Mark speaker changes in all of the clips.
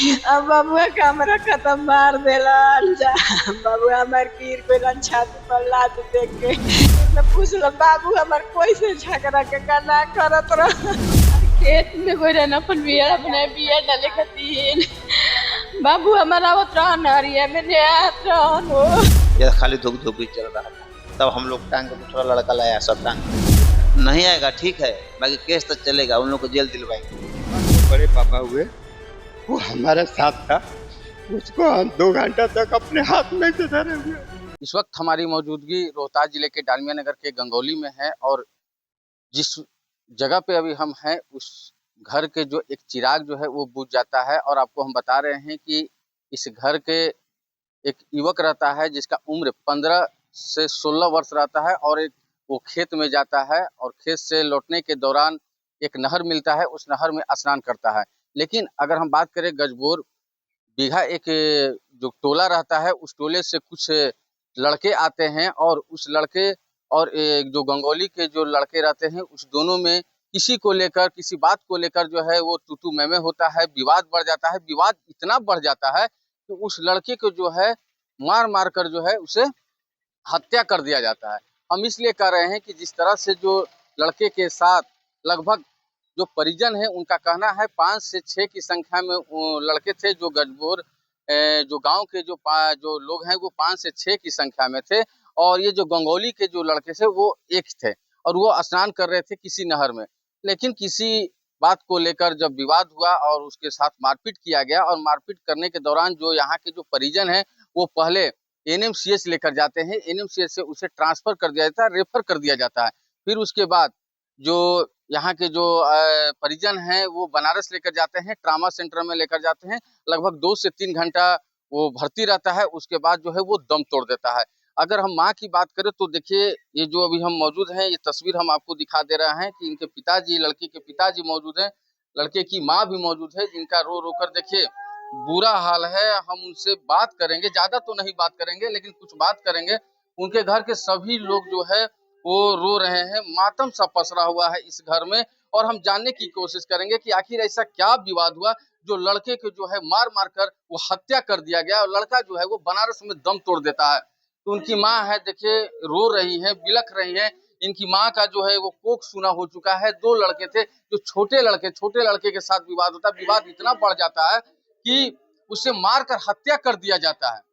Speaker 1: अब बबुआ कमरा खत्म मार देलन जा। बबुआ हमार गिर गइलन छाती पर लात देख के। तो पूछल बाबू हमार कैसे झगड़ा के गाना करत रह। खेत में गइलन अपन बिया बनाए बिया डाले खातिर। बाबू हमार आवत रहन हरिया में नेहात रहन हो।
Speaker 2: ये खाली धुक धुक ही चल रहा था। तब हम लोग टांग के थोड़ा लड़का लाया, सब टांग नहीं आएगा ठीक है, बाकी केस तो चलेगा, उन लोग को जेल दिलवाएंगे।
Speaker 3: बड़े पापा हुए वो हमारे साथ था, उसको हम 2 घंटा तक अपने हाथ में से धरे हुए।
Speaker 4: इस वक्त हमारी मौजूदगी रोहतास जिले के डालमिया नगर के गंगौली में है और जिस जगह पे अभी हम हैं उस घर के जो एक चिराग जो है वो बुझ जाता है और आपको हम बता रहे हैं कि इस घर के एक युवक रहता है जिसका उम्र 15 से 16 वर्ष रहता है और एक वो खेत में जाता है और खेत से लौटने के दौरान एक नहर मिलता है, उस नहर में स्नान करता है। लेकिन अगर हम बात करें गजबोर बीघा एक जो टोला रहता है उस टोले से कुछ लड़के आते हैं और उस लड़के और जो गंगौली के जो लड़के रहते हैं उस दोनों में किसी को लेकर किसी बात को लेकर जो है वो तू मैं होता है, विवाद बढ़ जाता है। विवाद इतना बढ़ जाता है कि उस लड़के को जो है मार मार कर जो है उसे हत्या कर दिया जाता है। हम इसलिए कह रहे हैं कि जिस तरह से जो लड़के के साथ लगभग जो परिजन है उनका कहना है 5 से 6 की संख्या में लड़के थे जो गजबोर जो गांव के जो लोग हैं वो 5 से 6 की संख्या में थे और ये जो गंगौली के जो लड़के थे वो एक थे और वो स्नान कर रहे थे किसी नहर में। लेकिन किसी बात को लेकर जब विवाद हुआ और उसके साथ मारपीट किया गया और मारपीट करने के दौरान जो यहाँ के जो परिजन हैं वो पहले एनएमसीएच लेकर जाते हैं, एनएमसीएच से उसे ट्रांसफर कर दिया जाता है, रेफर कर दिया जाता है। फिर उसके बाद जो यहाँ के जो परिजन हैं वो बनारस लेकर जाते हैं, ट्रामा सेंटर में लेकर जाते हैं। लगभग 2 से 3 घंटा वो भर्ती रहता है, उसके बाद जो है वो दम तोड़ देता है। अगर हम माँ की बात करें तो देखिए ये जो अभी हम मौजूद हैं, ये तस्वीर हम आपको दिखा दे रहे हैं कि इनके पिताजी, लड़के के पिताजी मौजूद हैं, लड़के की माँ भी मौजूद है जिनका रो रो कर देखिए बुरा हाल है। हम उनसे बात करेंगे, ज्यादा तो नहीं बात करेंगे लेकिन कुछ बात करेंगे। उनके घर के सभी लोग जो है वो रो रहे हैं, मातम सा पसरा हुआ है इस घर में और हम जानने की कोशिश करेंगे कि आखिर ऐसा क्या विवाद हुआ जो लड़के को जो है मार मार कर वो हत्या कर दिया गया और लड़का जो है वो बनारस में दम तोड़ देता है। तो उनकी माँ है देखिए रो रही है, बिलख रही है। इनकी माँ का जो है वो कोख सूना हो चुका है। 2 लड़के थे जो छोटे लड़के के साथ विवाद होता है, विवाद इतना बढ़ जाता है कि उसे मार कर हत्या कर दिया जाता है।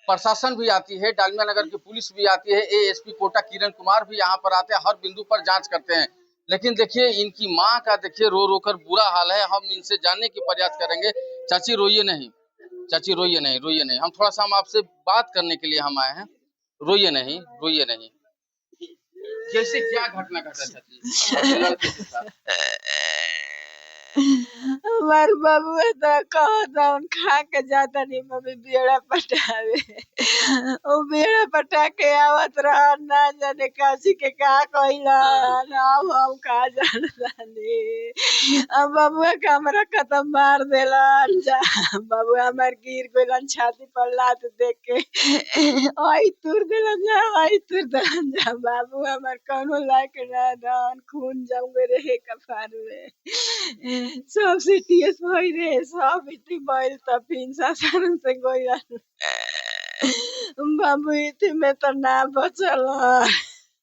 Speaker 4: प्रशासन भी आती है, डालमिया नगर की पुलिस भी आती है, एएसपी कोटा किरण कुमार भी यहाँ पर आते हैं, हर बिंदु पर जांच करते हैं। लेकिन देखिए इनकी माँ का देखिए रो रो कर बुरा हाल है। हम इनसे जानने की प्रयास करेंगे। चाची रोइए नहीं, चाची रोइए नहीं, रोइए नहीं। हम थोड़ा सा हम आपसे बात करने के लिए हम आए हैं। रोइए नहीं, रोइए नहीं। कैसे क्या घटना घटा चाची लड़के के साथ?
Speaker 1: हमार बबुआ तो कहता खा के जाता नहीं मम्मी बेड़ा पटावे। वो बेड़ा पटा के आवत रहा ना जाने काशी के का कइला हम का जानतानी। अब बबुआ कमरा खत्म मार देलन जा। बबुआ हमार गिर गइलन छाती पर लात देख के। ओई तुर देलन जा बाबू हमार कौनो लायक ना रहन, खून जम गए रहे कपार में। सब सीटीएस भई रे, सब इति भइल त फिन सासाराम से गइलन। बाबू इति में तो ना बचल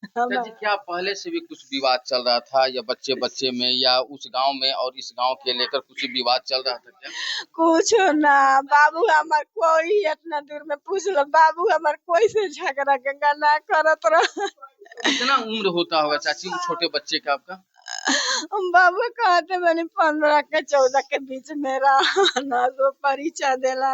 Speaker 4: चाची क्या पहले से भी कुछ विवाद चल रहा था या बच्चे बच्चे में या उस गांव में और इस गांव के लेकर कुछ विवाद चल रहा था क्या?
Speaker 1: कुछ ना बाबू हमार कोई इतना दूर में पूछल बाबू हमार कोई से झगड़ा के गाना करत रह।
Speaker 4: कितना उम्र होता होगा चाची वो छोटे बच्चे का आपका?
Speaker 1: बाबू कहते मैंने 15 के 14 के बीच में रहना तो परीक्षा देला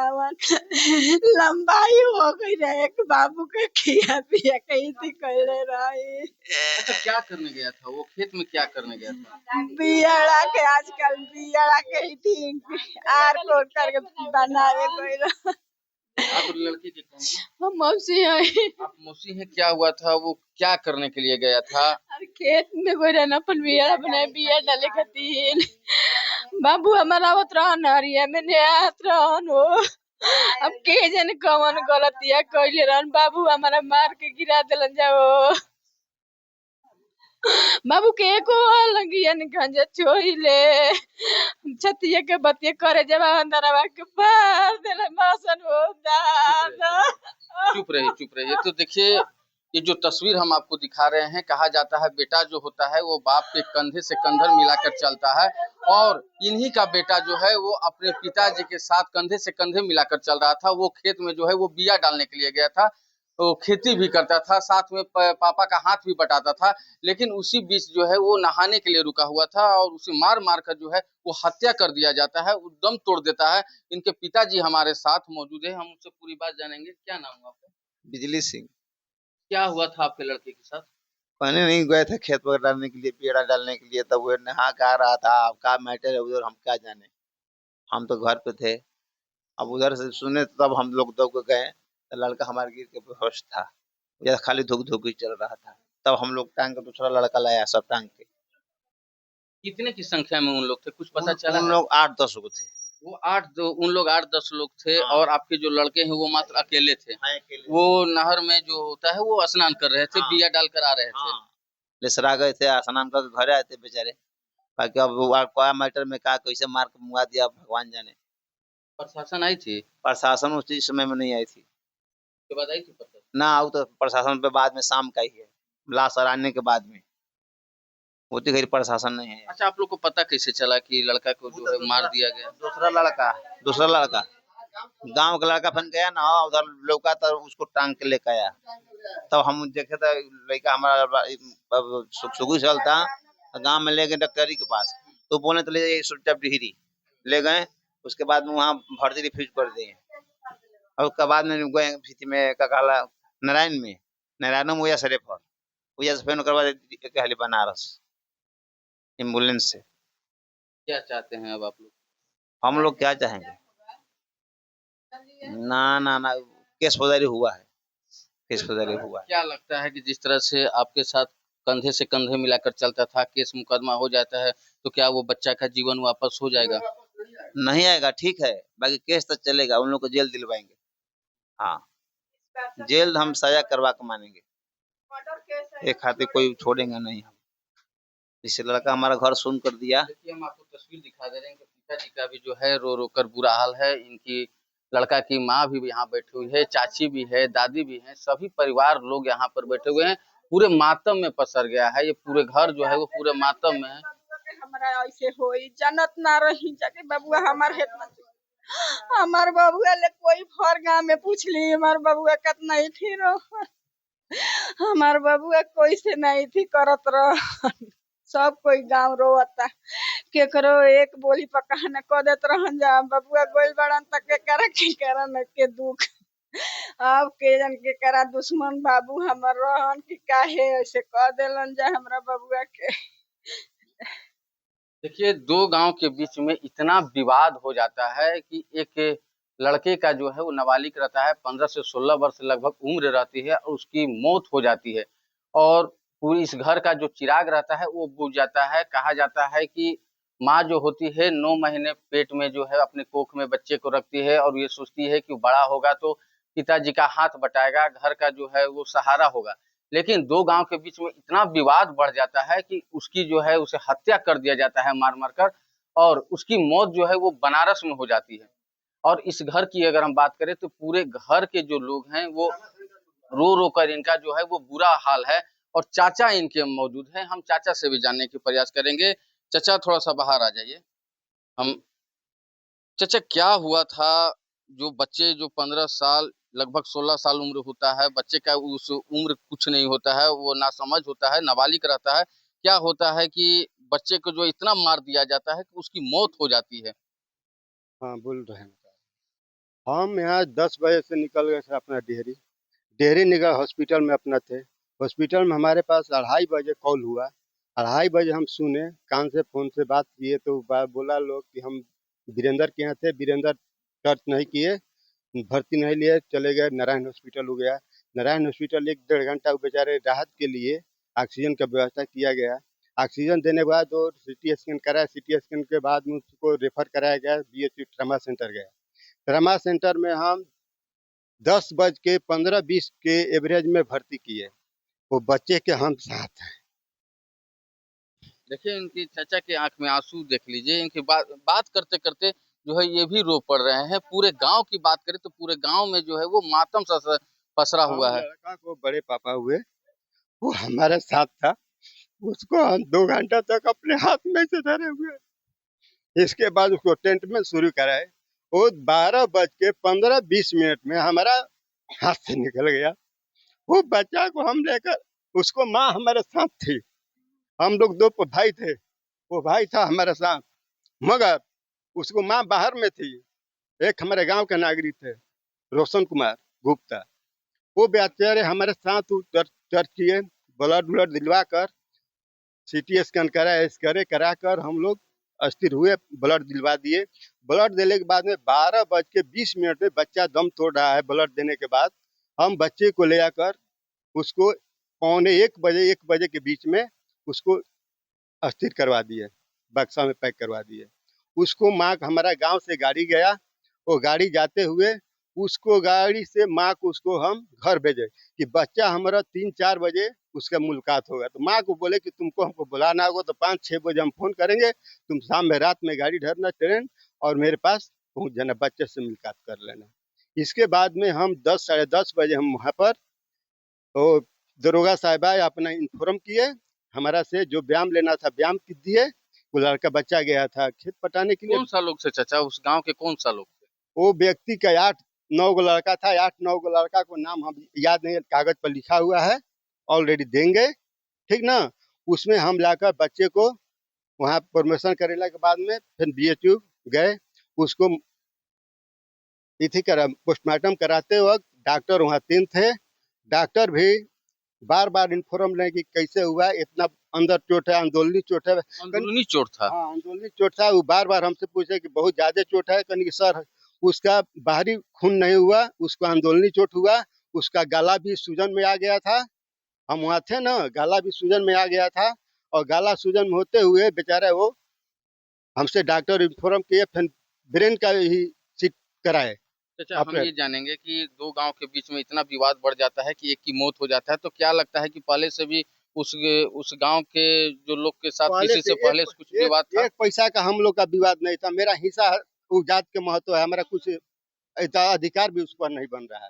Speaker 1: लंबाई हो गई रहे एक बाबू के खिया पिया कहीं थी कहले रही।
Speaker 4: अच्छा क्या करने गया था वो, खेत में क्या करने गया था?
Speaker 1: बियाड़ा के आजकल बियाड़ा के ही थी आर कोट करके बनावे गई।
Speaker 4: आप लड़के के कौन हैं?
Speaker 1: हम मौसी हैं।
Speaker 4: आप मौसी हैं, क्या हुआ था वो, क्या करने के लिए गया था?
Speaker 1: और खेत में कोई रहना अपन बियाड़ा बनाए बिया डाले खातिर। बाबू हमारा आवत रहन हरिया में नेहात रहन हो। अब के जाने कौन गलतिया कइले रहन, बाबू हमारा मार के गिरा देलन जाओ। बाबू के एको लगियन गंजा चोइले छतिया के बतिया करे जब अंदरवा के पार देले मासन हो दादा।
Speaker 4: चुप रहिए। तो देखिए, ये जो तस्वीर हम आपको दिखा रहे हैं, कहा जाता है बेटा जो होता है वो बाप के कंधे से कंधा मिलाकर चलता है, और इन्हीं का बेटा जो है वो अपने पिताजी के साथ कंधे से कंधे मिलाकर चल रहा था। वो खेत में जो है वो बिया डालने के लिए गया था, तो खेती भी करता था, साथ में पापा का हाथ भी बटाता था, लेकिन उसी बीच जो है वो नहाने के लिए रुका हुआ था और उसे मार मार कर जो है वो हत्या कर दिया जाता है, वो दम तोड़ देता है। इनके पिताजी हमारे साथ मौजूद है, हम उनसे पूरी बात जानेंगे। क्या नाम है आपका?
Speaker 2: बिजली सिंह।
Speaker 4: क्या हुआ था आपके लड़के के साथ?
Speaker 2: पहले नहीं गए थे खेत वगैरह डालने के लिए, पेड़ा डालने के लिए, तब वो नहा के आ रहा था। अब क्या मैटर है उधर, हम क्या जाने। हम तो घर पे थे। अब उधर से सुने तब हम लोग दौड़ के गए, तो लड़का हमारे गिर के बेहोश था। या खाली धुक धुक ही चल रहा था। तब हम लोग टांग के दूसरा लड़का लाया, सब टांग के।
Speaker 4: कितने की संख्या में उन लोग थे, कुछ पता
Speaker 2: उन
Speaker 4: चला
Speaker 2: उन
Speaker 4: है?
Speaker 2: लोग 8-10 गो थे।
Speaker 4: उन लोग 8-10 लोग थे,
Speaker 2: हाँ।
Speaker 4: और आपके जो लड़के हैं वो मात्र अकेले थे।
Speaker 2: हाँ, अकेले।
Speaker 4: वो नहर में जो होता है वो स्नान कर रहे थे,
Speaker 2: हाँ।
Speaker 4: बिया डालकर आ रहे थे।
Speaker 2: हाँ। लेसरा गए थे, स्नान करके घरे आए थे बेचारे। बाकी अब वो क्या मैटर में क्या कैसे मार के मुआ दिया भगवान जाने।
Speaker 4: प्रशासन आई थी?
Speaker 2: प्रशासन उस चीज समय में नहीं आई थी।
Speaker 4: के बाद आई थी प्रशासन?
Speaker 2: ना वो तो प्रशासन पे बाद में शाम का ही है, लाश आने के बाद में। होती घड़ी प्रशासन नहीं है।
Speaker 4: अच्छा, आप लोग को पता कैसे चला कि लड़का को जो है मार दिया गया?
Speaker 2: दूसरा लड़का गांव का लड़का फन गया ना, उधर लौका तो उसको टांग के लेके आया। तब हम देखे तो लड़का हमारा सुखी चलता, गांव में ले गए डॉक्टरी के पास, तो बोले तो ले सुल्टा डिहरी ले गए। उसके बाद में वहाँ भर्ती रिफ्यूज कर दिए। और उसके बाद में गए भीति में का कहला नारायण में वैया सरे पर वैया से फिर कहली बनारस एम्बुलेंस से।
Speaker 4: क्या चाहते हैं अब आप लोग?
Speaker 2: हम लोग क्या चाहेंगे? ना ना ना, केस फौजदारी हुआ है, केस फौजदारी हुआ है।
Speaker 4: क्या लगता है कि जिस तरह से आपके साथ कंधे से कंधे मिलाकर चलता था, केस मुकदमा हो जाता है, तो क्या वो बच्चा का जीवन वापस हो जाएगा?
Speaker 2: नहीं आएगा, ठीक है, बाकी केस तो चलेगा, उन लोग को जेल दिलवाएंगे। हाँ, जेल हम सजा करवा के मानेंगे, एक खातिर कोई छोड़ेंगे नहीं हम। जिससे लड़का हमारा घर सुन कर दिया।
Speaker 4: देखिए, हम आपको तस्वीर दिखा दे रहे हैं कि पिताजी का भी जो है रो रो कर बुरा हाल है। इनकी लड़का की माँ भी यहाँ बैठी हुई है, चाची भी है, दादी भी है, सभी परिवार लोग यहाँ पर बैठे हुए हैं। पूरे मातम में पसर गया है, ये पूरे घर जो है वो पूरे मातम में है।
Speaker 1: हमरा ऐसे होई जनत ना रही जाके बबुआ हमार हेत में हमार बबुआ ले कोई भर गांव में पूछ ली हमार बबुआ कितना ही थी रो हमार बबुआ कोई से नहीं थी करत रह सब कोई गांव रोता केकरो एक बोली पका न क देत रहन जा बबुआ गोइल बड़न तक के करा न के दुख। अब के जन के करा दुश्मन बाबू हमर रहन कि काहे ऐसे क देलन जा हमरा बबुआ के।
Speaker 4: देखिए, दो गांव के बीच में इतना विवाद हो जाता है कि एक लड़के का जो है वो नाबालिग रहता है, 15 से 16 वर्ष लगभग उम्र रहती है, और उसकी मौत हो जाती है, और पूरी इस घर का जो चिराग रहता है वो बुझ जाता है। कहा जाता है कि माँ जो होती है 9 महीने पेट में जो है अपने कोख में बच्चे को रखती है, और ये सोचती है कि बड़ा होगा तो पिताजी का हाथ बटाएगा, घर का जो है वो सहारा होगा। लेकिन दो गांव के बीच में इतना विवाद बढ़ जाता है कि उसकी जो है उसे हत्या कर दिया जाता है मार मार कर, और उसकी मौत जो है वो बनारस में हो जाती है। और इस घर की अगर हम बात करें तो पूरे घर के जो लोग हैं वो रो रो कर इनका जो है वो बुरा हाल है, और चाचा इनके मौजूद हैं। हम चाचा से भी जानने की प्रयास करेंगे। चाचा, थोड़ा सा बाहर आ जाइए। हम चाचा, क्या हुआ था? जो बच्चे जो 15 साल लगभग 16 साल उम्र होता है बच्चे का, उस उम्र कुछ नहीं होता है, वो नासमझ होता है, नाबालिग रहता है। क्या होता है कि बच्चे को जो इतना मार दिया जाता है कि उसकी मौत हो जाती है?
Speaker 3: हाँ, बोल रहे हैं। हम यहाँ 10 बजे से निकल गए थे अपना डेहरी। डेहरी निकल हॉस्पिटल में अपना थे। हॉस्पिटल में हमारे पास 2:30 बजे कॉल हुआ। 2:30 बजे हम सुने, कान से फ़ोन से बात किए तो बोला लोग कि हम वीरेंद्र के यहाँ थे। वीरेंद्र टच नहीं किए, भर्ती नहीं लिए, चले गए नारायण हॉस्पिटल हो गया। नारायण हॉस्पिटल 1-1.5 घंटा वो बेचारे राहत के लिए ऑक्सीजन का व्यवस्था किया गया। ऑक्सीजन देने के बाद वो सीटी स्कैन कराया। सीटी स्कैन के बाद में उसको रेफर कराया गया, बीएचयू ट्रामा सेंटर गया। ट्रामा सेंटर में हम 10:15-20 के एवरेज में भर्ती किए। वो बच्चे के हम साथ हैं।
Speaker 4: देखिए इनकी चाचा के आंख में आंसू देख लीजिए, इनकी बात करते करते जो है ये भी रो पड़ रहे हैं। पूरे गांव की बात करें तो पूरे गांव में जो है वो मातम सा पसरा
Speaker 3: हम
Speaker 4: हुआ है।
Speaker 3: लड़का को बड़े पापा हुए, वो हमारे साथ था, उसको हम 2 घंटा तक अपने हाथ में से धरे हुए। इसके बाद उसको टेंट में शुरू कराए, वो 12:15-20 में हमारा हाथ से निकल गया। वो बच्चा को हम लेकर, उसको माँ हमारे साथ थी, हम लोग 2 भाई थे, वो भाई था हमारे साथ, मगर उसको माँ बाहर में थी। एक हमारे गांव के नागरिक थे, रोशन कुमार गुप्ता, वो बेचारे हमारे साथ चर्च किए, ब्लड ब्लड दिलवा कर, सीटी स्कैन करा कर हम लोग अस्थिर हुए, ब्लड दिलवा दिए। ब्लड देने के बाद में 12:20 में बच्चा दम तोड़ रहा है। ब्लड देने के बाद हम बच्चे को ले आकर उसको 1:45 के बीच में उसको अस्थिर करवा दिए, बक्सा में पैक करवा दिए। उसको माँ हमारा गांव से गाड़ी गया, वो गाड़ी जाते हुए उसको गाड़ी से माँ को उसको हम घर भेजे कि बच्चा हमारा 3-4 बजे उसका मुलाकात होगा। तो माँ को बोले कि तुमको हमको बुलाना होगा तो 5-6 बजे हम फोन करेंगे, तुम शाम में रात में गाड़ी धरना ट्रेन और मेरे पास पहुंच जाना, बच्चे से मुलाकात कर लेना। इसके बाद में हम 10-10:30 बजे हम वहाँ पर तो दरोगा साहिबा अपना इन्फॉर्म किए, हमारा से जो व्यायाम लेना था व्यायाम दिए। वो लड़का बच्चा गया था खेत पटाने के लिए।
Speaker 4: कौन सा लोग से चाचा, उस गांव के कौन सा लोग थे?
Speaker 3: वो व्यक्ति का 8-9 गो लड़का था, 8-9 गो लड़का को नाम हम याद नहीं, कागज पर लिखा हुआ है, ऑलरेडी देंगे, ठीक ना। उसमें हम लाकर बच्चे को वहाँ परमिशन करेला के बाद में फिर BHU गए, उसको इथी करा पोस्टमार्टम कराते वक्त डॉक्टर वहाँ 3 थे। डॉक्टर भी बार बार इन्फॉर्म लें कि कैसे हुआ, इतना अंदर चोट है, आंदोलनी चोट है।
Speaker 4: अंदरूनी चोट था।
Speaker 3: हाँ, आंदोलनी चोट था। वो बार बार हमसे पूछे कि बहुत ज्यादा चोट है, कहीं सर उसका बाहरी खून नहीं हुआ, उसको आंदोलनी चोट हुआ, उसका गला भी सूजन में आ गया था। हम वहाँ थे ना, गला भी सूजन में आ गया था, और गला सूजन में होते हुए बेचारा वो हमसे डॉक्टर इन्फॉर्म किए, फिर ब्रेन का ही सीट कराए
Speaker 4: चाचा हम ये
Speaker 3: ऑपरेट।
Speaker 4: जानेंगे कि दो गांव के बीच में इतना विवाद बढ़ जाता है कि एक की मौत हो जाता है, तो क्या लगता है कि पहले से भी उस उस गांव के जो लोग के साथ
Speaker 3: पहले
Speaker 4: किसी
Speaker 3: से
Speaker 4: से पहले
Speaker 3: एक
Speaker 4: कुछ विवाद
Speaker 3: एक
Speaker 4: था?
Speaker 3: एक पैसा का हम लोग का विवाद नहीं था। मेरा हिस्सा वो जात के महत्व है, हमारा कुछ ऐसा अधिकार भी उस पर नहीं बन रहा है।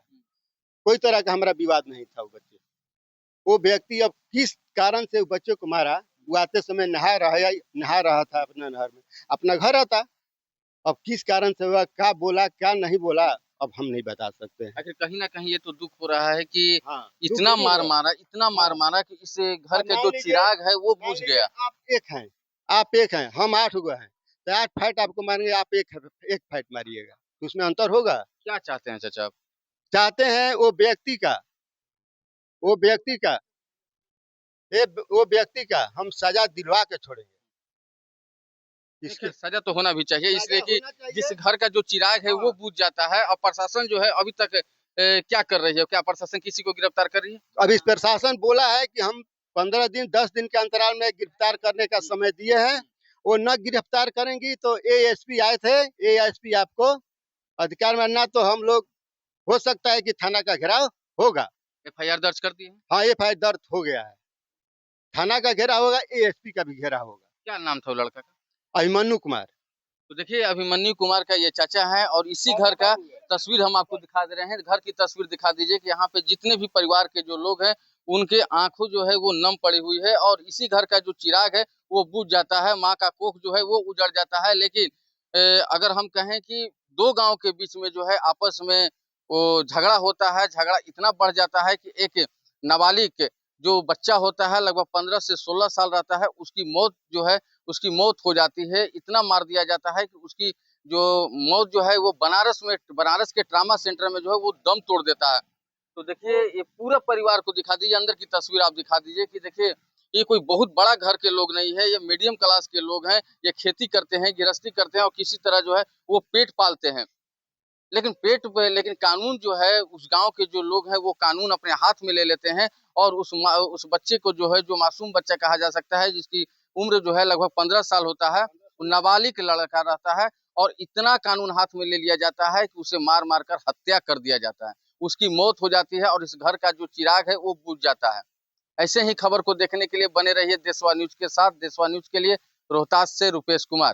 Speaker 3: कोई तरह का हमारा विवाद नहीं था। वो व्यक्ति अब किस कारण से उस बच्चे को मारा, वो आते समय नहा रहा था अपना नहर में, अपना घर आता। अब किस कारण से हुआ, क्या बोला क्या नहीं बोला, अब हम नहीं बता सकते हैं।
Speaker 4: आखिर कहीं ना कहीं ये तो दुख हो रहा है कि
Speaker 3: हाँ, दुख
Speaker 4: इतना
Speaker 3: जरूर
Speaker 4: मार
Speaker 3: है।
Speaker 4: मारा, इतना मार
Speaker 3: हाँ,
Speaker 4: मारा कि इस घर
Speaker 3: और
Speaker 4: के जो चिराग है वो बुझ गया।
Speaker 3: आप एक हैं, आप एक हैं, हम 8 गो हैं, तो 8 फाइट आपको मारेंगे, आप एक फाइट मारिएगा, तो उसमें अंतर होगा।
Speaker 4: क्या चाहते हैं चाचा आप?
Speaker 3: चाहते हैं वो व्यक्ति का वो व्यक्ति का हम सजा दिलवा के छोड़ेंगे।
Speaker 4: नहीं,
Speaker 3: इसके
Speaker 4: खैर सजा तो होना भी चाहिए,
Speaker 3: सजा
Speaker 4: इसलिए कि
Speaker 3: होना
Speaker 4: जिस
Speaker 3: चाहिए।
Speaker 4: घर का जो चिराग है वो
Speaker 3: हाँ,
Speaker 4: बुझ जाता है। और प्रशासन जो है अभी तक क्या कर रही है? क्या प्रशासन किसी को गिरफ्तार कर रही है?
Speaker 3: अभी प्रशासन बोला है कि हम 15 दिन 10 दिन के अंतराल में गिरफ्तार करने का समय दिए हैं। वो न गिरफ्तार करेंगी तो ASP आए थे, ASP आपको अधिकार में, ना तो हम लोग, हो सकता है कि थाना का घेराव होगा।
Speaker 4: FIR दर्ज कर दी है।
Speaker 3: हाँ, FIR दर्ज हो गया है, थाना का घेराव होगा, ASP का भी घेराव होगा।
Speaker 4: क्या नाम था वो लड़का का?
Speaker 3: अभिमन्यु कुमार।
Speaker 4: तो देखिए अभिमन्यु कुमार का ये चाचा है और इसी घर का तस्वीर हम आपको दिखा दे रहे हैं। घर की तस्वीर दिखा दीजिए कि यहाँ पे जितने भी परिवार के जो लोग हैं उनके आंखों जो है वो नम पड़ी हुई है और इसी घर का जो चिराग है वो बुझ जाता है। माँ का कोख जो है वो उजड़ जाता है। लेकिन अगर हम कहें कि दो गांव के बीच में जो है आपस में वो झगड़ा होता है, झगड़ा इतना बढ़ जाता है कि एक नाबालिग जो बच्चा होता है लगभग 15 से 16 साल रहता है, उसकी मौत हो जाती है। इतना मार दिया जाता है कि उसकी जो मौत जो है वो बनारस के ट्रामा सेंटर में जो है वो दम तोड़ देता है। तो देखिए ये पूरा परिवार को दिखा दीजिए, अंदर की तस्वीर आप दिखा दीजिए कि देखिए ये कोई बहुत बड़ा घर के लोग नहीं है, ये मीडियम क्लास के लोग हैं। ये खेती करते हैं, गृहस्थी करते हैं और किसी तरह जो है वो पेट पालते हैं। लेकिन कानून जो है उस गांव के जो लोग हैं वो कानून अपने हाथ में ले लेते हैं और उस बच्चे को जो है, जो मासूम बच्चा कहा जा सकता है, जिसकी उम्र जो है लगभग 15 साल होता है, वो नाबालिग लड़का रहता है और इतना कानून हाथ में ले लिया जाता है कि उसे मार मार कर हत्या कर दिया जाता है। उसकी मौत हो जाती है और इस घर का जो चिराग है वो बुझ जाता है। ऐसे ही खबर को देखने के लिए बने रहिए देशवा न्यूज के साथ। देशवा न्यूज के लिए रोहतास से रुपेश कुमार।